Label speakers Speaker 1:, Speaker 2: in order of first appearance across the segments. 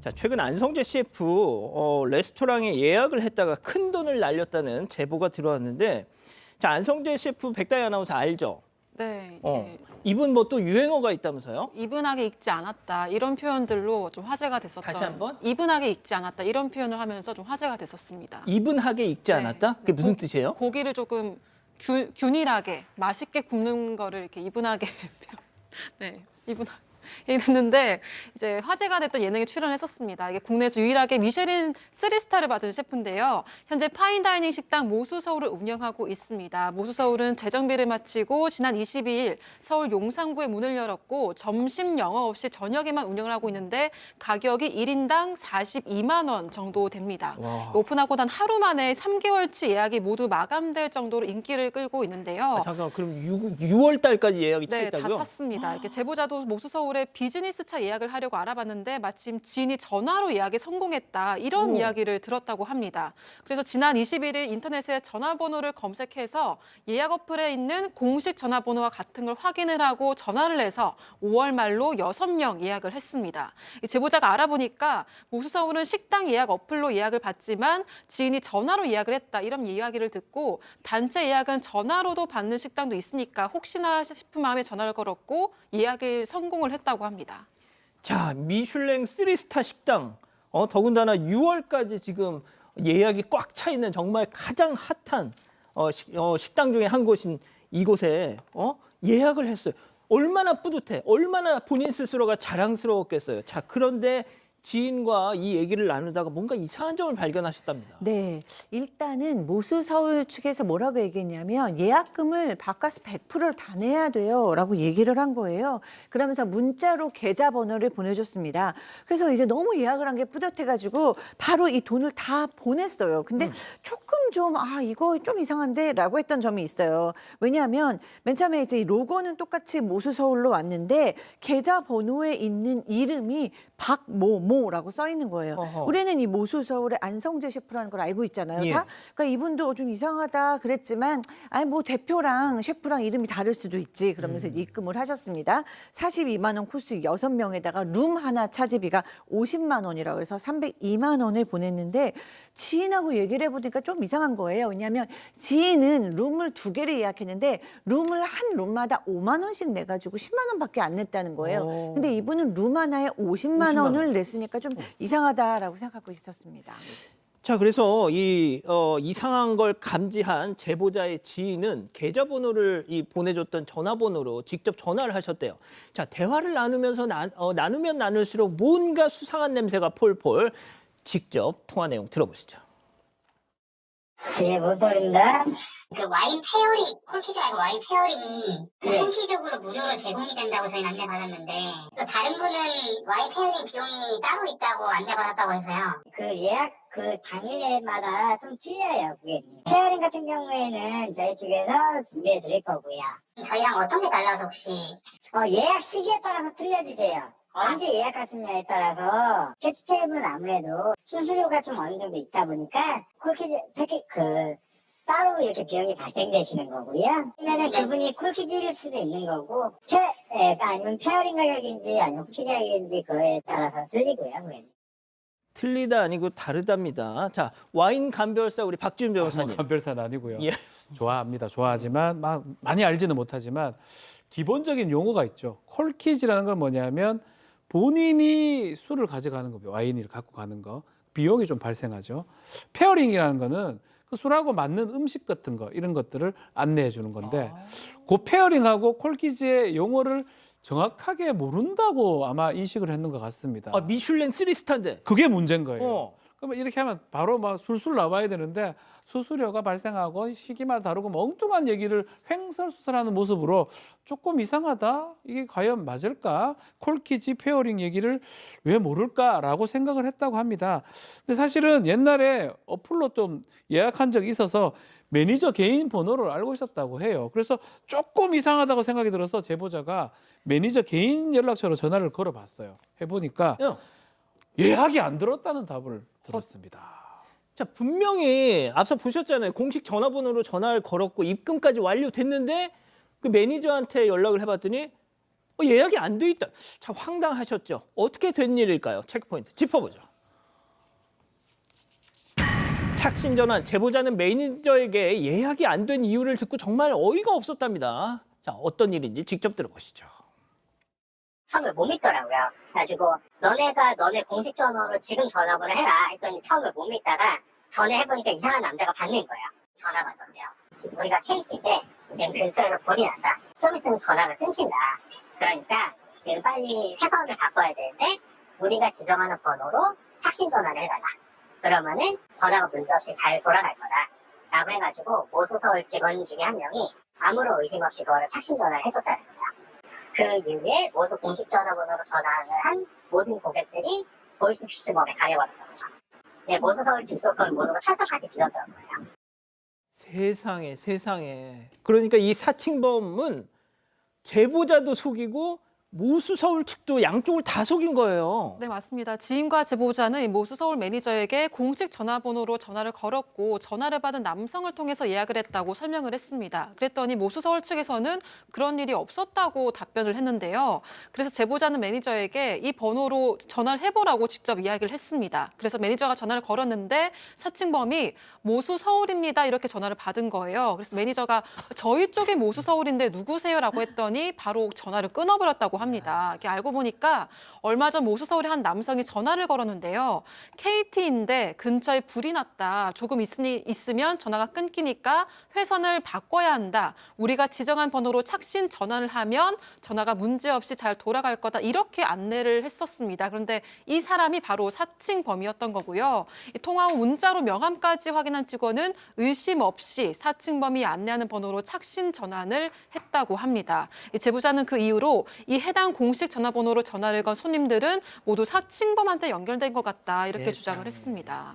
Speaker 1: 자, 최근 안성재 셰프 레스토랑에 예약을 했다가 큰 돈을 날렸다는 제보가 들어왔는데, 자, 안성재 셰프 백다희 아나운서 알죠?
Speaker 2: 네.
Speaker 1: 어. 이분 뭐 또 유행어가 있다면서요?
Speaker 2: 이분하게 익지 않았다 이런 표현들로 좀 화제가 됐었던.
Speaker 1: 다시 한번?
Speaker 2: 이분하게 익지 않았다 이런 표현을 하면서 좀 화제가 됐었습니다.
Speaker 1: 이분하게 익지
Speaker 2: 네.
Speaker 1: 않았다? 그게 무슨
Speaker 2: 고-
Speaker 1: 뜻이에요?
Speaker 2: 고기를 조금 균일하게 맛있게 굽는 거를 이렇게 이분하게 네 이분하게 했는데 이제 화제가 됐던 예능에 출연했었습니다. 이게 국내에서 유일하게 미쉐린 3스타를 받은 셰프인데요. 현재 파인다이닝 식당 모수서울을 운영하고 있습니다. 모수서울은 재정비를 마치고 지난 22일 서울 용산구에 문을 열었고 점심 영업 없이 저녁에만 운영을 하고 있는데 가격이 1인당 42만 원 정도 됩니다.
Speaker 1: 와.
Speaker 2: 오픈하고 난 하루 만에 3개월치 예약이 모두 마감될 정도로 인기를 끌고 있는데요.
Speaker 1: 아, 잠깐 그럼 6월 달까지 예약이 차
Speaker 2: 네,
Speaker 1: 있다고요?
Speaker 2: 다 찼습니다. 이렇게 제보자도 모수서울에 비즈니스차 예약을 하려고 알아봤는데 마침 지인이 전화로 예약에 성공했다 이런
Speaker 1: 오.
Speaker 2: 이야기를 들었다고 합니다. 그래서 지난 21일 인터넷에 전화번호를 검색해서 예약 어플에 있는 공식 전화번호와 같은 걸 확인을 하고 전화를 해서 5월 말로 6명 예약을 했습니다. 이 제보자가 알아보니까 모수서울은 식당 예약 어플로 예약을 받지만 지인이 전화로 예약을 했다 이런 이야기를 듣고 단체 예약은 전화로도 받는 식당도 있으니까 혹시나 싶은 마음에 전화를 걸었고 예약을 성공을 했다고 합니다.
Speaker 1: 자, 미슐랭 3스타 식당. 더군다나 6월까지 지금 예약이 꽉 차 있는 정말 가장 핫한 식당 중에 한 곳인 이곳에 예약을 했어요. 얼마나 뿌듯해, 얼마나 본인 스스로가 자랑스러웠겠어요. 자, 그런데 지인과 이 얘기를 나누다가 뭔가 이상한 점을 발견하셨답니다.
Speaker 3: 네, 일단은 모수서울 측에서 뭐라고 얘기했냐면 예약금을 바꿔서 100%를 다 내야 돼요 라고 얘기를 한 거예요. 그러면서 문자로 계좌번호를 보내줬습니다. 그래서 이제 너무 예약을 한 게 뿌듯해가지고 바로 이 돈을 다 보냈어요. 근데 조금 좀 이거 좀 이상한데 라고 했던 점이 있어요. 왜냐하면 맨 처음에 이제 이 로고는 똑같이 모수서울로 왔는데 계좌번호에 있는 이름이 박모모라고 써 있는 거예요.
Speaker 1: 어허.
Speaker 3: 우리는 이 모수서울의 안성재 셰프라는 걸 알고 있잖아요.
Speaker 1: 예.
Speaker 3: 다. 그러니까 이분도 좀 이상하다 그랬지만 뭐 대표랑 셰프랑 이름이 다를 수도 있지 그러면서 입금을 하셨습니다. 42만 원 코스 6명에다가 룸 하나 차지비가 50만 원이라고 해서 302만 원을 보냈는데 지인하고 얘기를 해보니까 좀 이상한 거예요. 왜냐하면 지인은 룸을 2개를 예약했는데 룸을 한 룸마다 5만 원씩 내가지고 10만 원밖에 안 냈다는 거예요.
Speaker 1: 오.
Speaker 3: 근데 이분은 룸 하나에 50만
Speaker 1: 50만
Speaker 3: 원을 냈으니까 좀 이상하다라고 생각하고 있었습니다.
Speaker 1: 자, 그래서 이 이상한 걸 감지한 제보자의 지인은 계좌번호를 보내줬던 전화번호로 직접 전화를 하셨대요. 자, 대화를 나누면서 나누면 나눌수록 뭔가 수상한 냄새가 폴폴. 직접 통화 내용 들어보시죠.
Speaker 4: 예, 못 버린다.
Speaker 5: 그 와인 페어링, 콜키즈 말고 와인 페어링이
Speaker 4: 예.
Speaker 5: 한시적으로 무료로 제공이 된다고 저희는 안내받았는데 또 다른 분은 와인 페어링 비용이 따로 있다고 안내받았다고 해서요.
Speaker 4: 그 예약 그 당일마다 좀 틀려요, 그게. 페어링 같은 경우에는 저희 쪽에서 준비해 드릴 거고요.
Speaker 5: 저희랑 어떤 게 달라서 혹시
Speaker 4: 예약 시기에 따라서 틀려주세요. 언제 예약하시냐에 따라서 캐치 테이블은 아무래도 수수료가 좀 어느 정도 있다 보니까 콜키즈 따로 이렇게 비용이 발생되시는 거고요. 아니면은 그분이 콜키즈일 수도 있는 거고, 아니면 페어링 가격인지 아니면 콜키즈 가격인지 그거에 따라서 틀리고요, 그게.
Speaker 1: 틀리다 아니고 다르답니다. 자, 와인 감별사 우리 박지훈 변호사님.
Speaker 6: 감별사는 아니고요.
Speaker 1: 예.
Speaker 6: 좋아합니다. 좋아하지만 막 많이 알지는 못하지만 기본적인 용어가 있죠. 콜키즈라는 건 뭐냐면 본인이 술을 가져가는 거, 와인을 갖고 가는 거, 비용이 좀 발생하죠. 페어링이라는 거는 그 술하고 맞는 음식 같은 거 이런 것들을 안내해 주는 건데 그 페어링하고 콜키즈의 용어를 정확하게 모른다고 아마 인식을 했는 것 같습니다.
Speaker 1: 미슐랭 3스타인데.
Speaker 6: 그게 문제인 거예요.
Speaker 1: 어.
Speaker 6: 그러면 이렇게 하면 바로 막 술술 나와야 되는데 수수료가 발생하고 시기마다 다르고 뭐 엉뚱한 얘기를 횡설수설하는 모습으로 조금 이상하다. 이게 과연 맞을까? 콜키지 페어링 얘기를 왜 모를까라고 생각을 했다고 합니다. 근데 사실은 옛날에 어플로 좀 예약한 적이 있어서 매니저 개인 번호를 알고 있었다고 해요. 그래서 조금 이상하다고 생각이 들어서 제보자가 매니저 개인 연락처로 전화를 걸어봤어요. 해보니까
Speaker 1: 야,
Speaker 6: 예약이 안 들었다는 답을 들었습니다.
Speaker 1: 자, 분명히 앞서 보셨잖아요. 공식 전화번호로 전화를 걸었고 입금까지 완료됐는데 그 매니저한테 연락을 해봤더니 예약이 안 돼 있다. 참 황당하셨죠. 어떻게 된 일일까요? 체크포인트 짚어보죠. 착신 전환, 제보자는 매니저에게 예약이 안 된 이유를 듣고 정말 어이가 없었답니다. 자, 어떤 일인지 직접 들어보시죠.
Speaker 4: 처음에 못 믿더라고요. 그래가지고 너네가 너네 공식 전화로 지금 전화번호 해라 했더니 처음에 못 믿다가 전화해보니까 이상한 남자가 받는 거예요. 전화가 왔었대요. 우리가 KT인데 지금 근처에서 불이 난다. 좀 있으면 전화가 끊긴다. 그러니까 지금 빨리 회선을 바꿔야 되는데 우리가 지정하는 번호로 착신 전화를 해달라. 그러면은 전화가 문제없이 잘 돌아갈 거다. 라고 해가지고 모수서울 직원 중에 한 명이 아무런 의심 없이 그거를 착신 전화를 해줬다는 거예요. 그 이후에 모수 공식 전화번호로 전화를 한 모든 고객들이 보이스피싱범에 가려버렸던 거죠. 네, 모수서울 측도 그걸 모르고 철석같이 빌었던 거예요.
Speaker 1: 세상에 세상에. 그러니까 이 사칭범은 제보자도 속이고 모수 서울 측도 양쪽을 다 속인 거예요.
Speaker 2: 네, 맞습니다. 지인과 제보자는 이 모수 서울 매니저에게 공식 전화번호로 전화를 걸었고 전화를 받은 남성을 통해서 예약을 했다고 설명을 했습니다. 그랬더니 모수 서울 측에서는 그런 일이 없었다고 답변을 했는데요. 그래서 제보자는 매니저에게 이 번호로 전화를 해보라고 직접 이야기를 했습니다. 그래서 매니저가 전화를 걸었는데 사칭범이 모수 서울입니다 이렇게 전화를 받은 거예요. 그래서 매니저가 저희 쪽이 모수 서울인데 누구세요라고 했더니 바로 전화를 끊어버렸다고 합니다. 이렇게 알고 보니까 얼마 전 모수 서울의 한 남성이 전화를 걸었는데요. KT인데 근처에 불이 났다. 조금 있으면 전화가 끊기니까 회선을 바꿔야 한다. 우리가 지정한 번호로 착신 전화를 하면 전화가 문제없이 잘 돌아갈 거다. 이렇게 안내를 했었습니다. 그런데 이 사람이 바로 사칭범이었던 거고요. 이 통화 후 문자로 명함까지 확인한 직원은 의심 없이 사칭범이 안내하는 번호로 착신 전환을 했다고 합니다. 이 제보자는 그 이후로 이 해당 공식 전화번호로 전화를 건 손님들은 모두 사칭범한테 연결된 것 같다 이렇게 주장을 했습니다.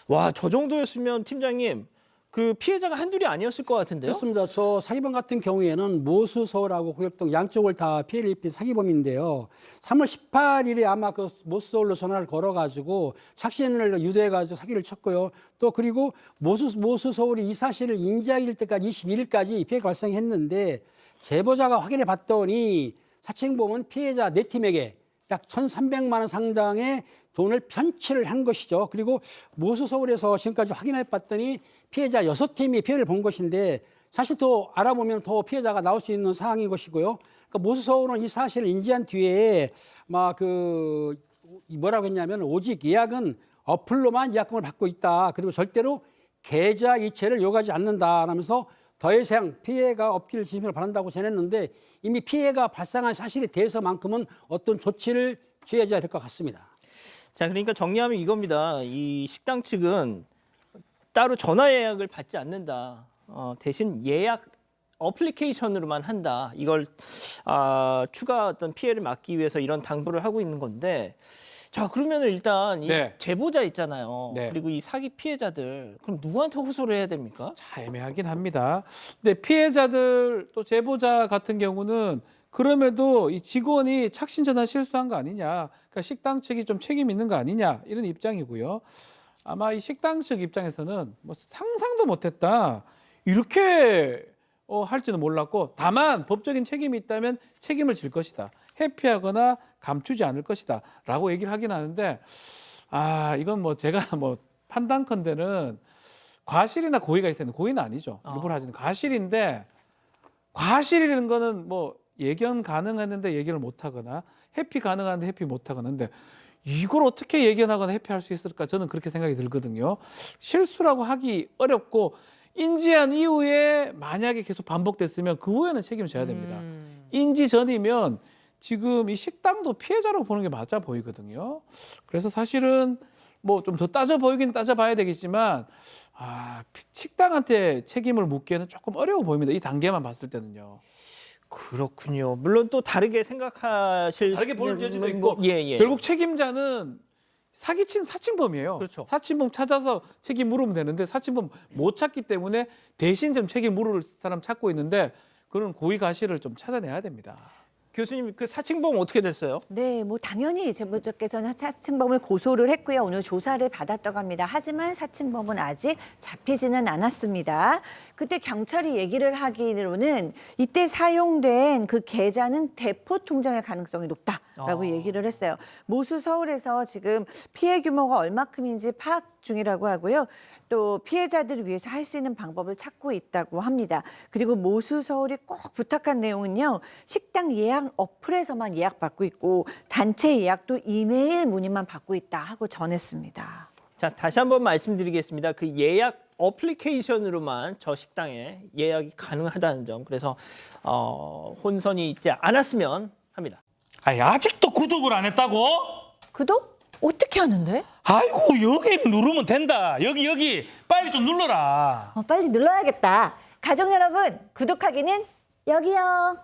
Speaker 1: 와, 저 정도였으면 팀장님 그 피해자가 한둘이 아니었을 것 같은데요.
Speaker 7: 그렇습니다. 저 사기범 같은 경우에는 모수서울하고 고객동 양쪽을 다 피해를 입힌 사기범인데요. 3월 18일에 아마 그 모수서울로 전화를 걸어가지고 착신을 유도해가지고 사기를 쳤고요. 또 그리고 모수서울이 이 사실을 인지하기 때까지 21일까지 피해가 발생했는데 제보자가 확인해 봤더니 사칭범은 피해자 4팀에게 약 1,300만 원 상당의 돈을 편취를 한 것이죠. 그리고 모수서울에서 지금까지 확인해 봤더니 피해자 6팀이 피해를 본 것인데 사실 더 알아보면 더 피해자가 나올 수 있는 상황인 것이고요. 그러니까 모수서울은 이 사실을 인지한 뒤에 뭐라고 했냐면 오직 예약은 어플로만 예약금을 받고 있다. 그리고 절대로 계좌 이체를 요구하지 않는다. 라면서 더 이상 피해가 없기를 진심으로 바란다고 전했는데 이미 피해가 발생한 사실에 대해서만큼은 어떤 조치를 취해야 될 것 같습니다.
Speaker 1: 자, 그러니까 정리하면 이겁니다. 이 식당 측은 따로 전화 예약을 받지 않는다. 대신 예약 어플리케이션으로만 한다. 이걸 추가 어떤 피해를 막기 위해서 이런 당부를 하고 있는 건데, 자, 그러면 일단 이
Speaker 6: 네.
Speaker 1: 제보자 있잖아요.
Speaker 6: 네.
Speaker 1: 그리고 이 사기 피해자들 그럼 누구한테 호소를 해야 됩니까?
Speaker 6: 자, 애매하긴 합니다. 근데 피해자들 또 제보자 같은 경우는 그럼에도 이 직원이 착신 전환 실수한 거 아니냐, 그러니까 식당 측이 좀 책임 있는 거 아니냐 이런 입장이고요. 아마 이 식당 측 입장에서는 뭐 상상도 못했다 이렇게 할지는 몰랐고, 다만 법적인 책임이 있다면 책임을 질 것이다, 회피하거나 감추지 않을 것이다 라고 얘기를 하긴 하는데, 이건 뭐 제가 뭐 판단컨대는 과실이나 고의가 있어야 되는, 고의는 아니죠. 일부러 하지는 과실인데, 과실이라는 거는 뭐 예견 가능했는데 예견을 못 하거나 회피 가능한데 회피 못 하거나, 근데 이걸 어떻게 예견하거나 회피할 수 있을까, 저는 그렇게 생각이 들거든요. 실수라고 하기 어렵고 인지한 이후에 만약에 계속 반복됐으면 그 후에는 책임을 져야 됩니다. 인지 전이면 지금 이 식당도 피해자로 보는 게 맞아 보이거든요. 그래서 사실은 뭐 좀 더 따져 보이긴 따져봐야 되겠지만 식당한테 책임을 묻기에는 조금 어려워 보입니다. 이 단계만 봤을 때는요.
Speaker 1: 그렇군요. 물론 또 다르게 생각하실
Speaker 6: 다르게 볼
Speaker 1: 수는
Speaker 6: 여지도
Speaker 1: 뭐,
Speaker 6: 있고
Speaker 1: 예.
Speaker 6: 결국 책임자는 사기친 사칭범이에요.
Speaker 1: 그렇죠.
Speaker 6: 사칭범 찾아서 책임 물으면 되는데 사칭범 못 찾기 때문에 대신 좀 책임 물을 사람 찾고 있는데, 그런 고의 과실을 좀 찾아내야 됩니다.
Speaker 1: 교수님 그 사칭범 어떻게 됐어요?
Speaker 3: 네, 뭐 당연히 제보자께서는 사칭범을 고소를 했고요. 오늘 조사를 받았다고 합니다. 하지만 사칭범은 아직 잡히지는 않았습니다. 그때 경찰이 얘기를 하기로는 이때 사용된 그 계좌는 대포 통장의 가능성이 높다라고 얘기를 했어요. 모수 서울에서 지금 피해 규모가 얼마큼인지 파악 중이라고 하고요. 또 피해자들을 위해서 할 수 있는 방법을 찾고 있다고 합니다. 그리고 모수 서울이 꼭 부탁한 내용은요. 식당 예약 어플에서만 예약받고 있고 단체 예약도 이메일 문의만 받고 있다 하고 전했습니다.
Speaker 1: 자, 다시 한번 말씀드리겠습니다. 그 예약 어플리케이션으로만 저 식당에 예약이 가능하다는 점. 그래서 혼선이 있지 않았으면 합니다.
Speaker 8: 아니, 아직도 구독을 안 했다고?
Speaker 3: 구독? 어떻게 하는데?
Speaker 8: 아이고, 여기 누르면 된다. 여기 빨리 좀 눌러라.
Speaker 3: 빨리 눌러야겠다. 가족 여러분, 구독하기는 여기요.